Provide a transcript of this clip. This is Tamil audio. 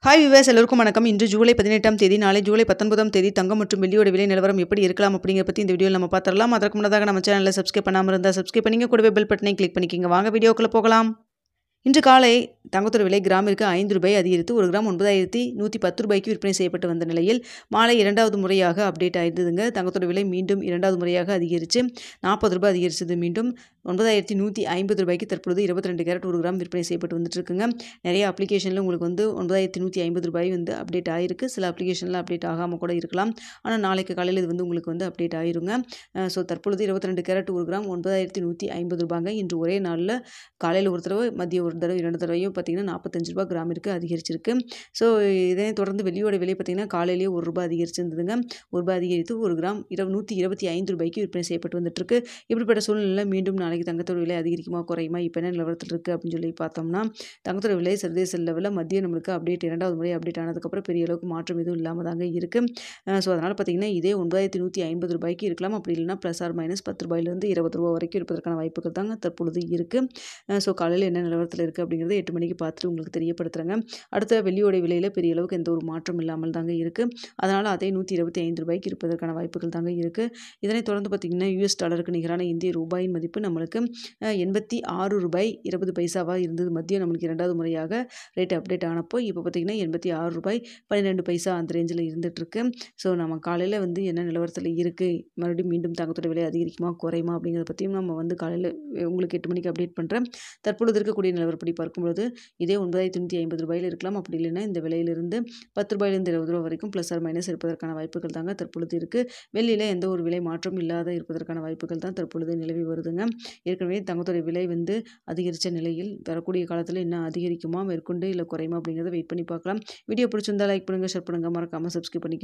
ஹாய் வியூவர்ஸ் எல்லோருக்கும் வணக்கம். இன்று ஜூலை 18ஆம் தேதி, நாளை ஜூலை 19ஆம் தேதி தங்கம் மற்றும் வெள்ளியோட விலை நிலவரம் எப்படி இருக்கலாம் அப்படிங்கிற பற்றி இந்த வீடியோவில் நம்ம பார்த்துடலாம். அதற்கு முன்னதாக நம்ம சேனலில் சப்ஸ்கிரைப் பண்ணாமல் இருந்தால் சப்ஸ்கிரைப் பண்ணிங்க, கூடவே பெல் பட்டனை கிளிக் பண்ணிக்கிங்க. வாங்க வீடியோக்குள்ளே போகலாம். இன்று காலை தங்கத்தோட விலை கிராமிற்கு ₹5 அதிகரித்து ஒரு கிராம் 9,110 ரூபாய்க்கு விற்பனை செய்யப்பட்டு வந்த நிலையில் மாலை இரண்டாவது முறையாக அப்டேட் ஆயிருந்ததுங்க. தங்கத்தோட விலை மீண்டும் இரண்டாவது முறையாக அதிகரித்து ₹40 அதிகரிச்சது. மீண்டும் 9,150 ரூபாய்க்கு தற்பொழுது 22 கேரட் ஒரு கிராம் விற்பனை செய்யப்பட்டு வந்துட்டு இருக்குங்க. நிறைய அப்ளிகேஷனில் உங்களுக்கு 9,150 ரூபாய் அப்டேட் ஆயிருக்கு. சில அப்ளிகேஷனில் அப்டேட் ஆகாமல் கூட இருக்கலாம். ஆனால் நாளைக்கு காலையில் இது உங்களுக்கு அப்டேட் ஆயிருங்க. ஸோ தற்பொழுது 22 கேரட் ஒரு கிராம் 9,150 ரூபாங்க. இன்று ஒரே நாளில் காலையில் ஒரு தடவை, மதியம் ஒரு தடவை, 2 தடவையும் பார்த்தீங்கன்னா ₹45 கிராமிற்கு அதிகரிச்சிருக்கு. ஸோ இதனை தொடர்ந்து வெள்ளியோட விலை பார்த்தீங்கன்னா காலையிலேயே ₹1 அதிகரிச்சிருந்ததுங்க. ₹1 அதிகரித்து ஒரு கிராம் ₹125 ரூபாய்க்கு விற்பனை செய்யப்பட்டு வந்துட்டுருக்கு. இப்படிப்பட்ட சூழ்நிலையில் மீண்டும் நாளைக்கு தங்கத்தோட விலை அதிகரிக்குமா குறையுமா, இப்போ என்ன நிலவரத்தில் இருக்குது அப்படின்னு சொல்லி பார்த்தோம்னா, தங்கத்தோட விலை சர்வதேச லெவலில் மத்திய நம்மளுக்கு அப்டேட் இரண்டாவது முறை அப்டேட் ஆனதுக்கப்புறம் பெரிய அளவுக்கு மாற்றம் எதுவும் இல்லாமல் தாங்க இருக்குது. ஸோ அதனால் பார்த்தீங்கன்னா இதே 9,150 ரூபாய்க்கு இருக்கலாம். அப்படி இல்லைன்னா ப்ளஸ் ஆர் மைனஸ் ₹10 ₹20 வரைக்கும் இருப்பதற்கான வாய்ப்புகள் தாங்க தற்பொழுது இருக்குது. ஸோ காலையில் என்ன நிலவரத்தில் இருக்குது அப்படிங்கிறது 8 மணிக்கு பார்த்துட்டு உங்களுக்கு தெரியப்படுத்துகிறேங்க. அடுத்த வெள்ளியோட விலையில் பெரிய அளவுக்கு எந்த ஒரு மாற்றம் இல்லாமல் தாங்க இருக்குது. அதனால் அதே ₹125 ரூபாய்க்கு இருப்பதற்கான வாய்ப்புகள் தாங்க இருக்குது. இதனைத் தொடர்ந்து பார்த்திங்கன்னா US டாலருக்கு நிகரான இந்திய ரூபாயின் மதிப்பு நம்மளுக்கு ₹86.20 இருந்தது. மதியம் நம்மளுக்கு இரண்டாவது முறையாக ரேட் அப்டேட் ஆனப்போ இப்போ பார்த்திங்கன்னா ₹86.12 அந்த ரேஞ்சில் இருந்துகிட்ருக்கு. ஸோ நம்ம காலையில் என்ன நிலவரத்தில் இருக்குது, மறுபடியும் மீண்டும் தங்கத்தோட விலை அதிகரிக்குமா குறையுமா அப்படிங்கிறத பற்றியும் நம்ம காலையில் உங்களுக்கு 8 மணிக்கு அப்டேட் பண்ணுறேன். தற்பொழுது இருக்கக்கூடிய நிலவரப்படி பார்க்கும்போது இதே ₹9,150 இருக்கலாம். அப்படி இல்லைன்னா இந்த விலையிலிருந்து ₹10 ₹20 வரைக்கும் ப்ளஸ் ஆர் மைனஸ் இருப்பதற்கான வாய்ப்புகள் தாங்க தற்பொழுது இருக்குது. வெள்ளியில் எந்த ஒரு விலை மாற்றம் இல்லாத இருப்பதற்கான வாய்ப்புகள் தான் தற்பொழுது நிலவி வருதுங்க. ஏற்கனவே தங்கத்தோட விலை அதிகரித்த நிலையில் வரக்கூடிய காலத்தில் இன்னும் அதிகரிக்குமா, மேற்கொண்டு இல்லை குறையுமா அப்படிங்கிறத வெயிட் பண்ணி பார்க்கலாம். வீடியோ பிடிச்சிருந்தா லைக் பண்ணுங்கள், ஷேர் பண்ணுங்கள், மறக்காமல் சப்ஸ்கிரைப் பண்ணிக்க.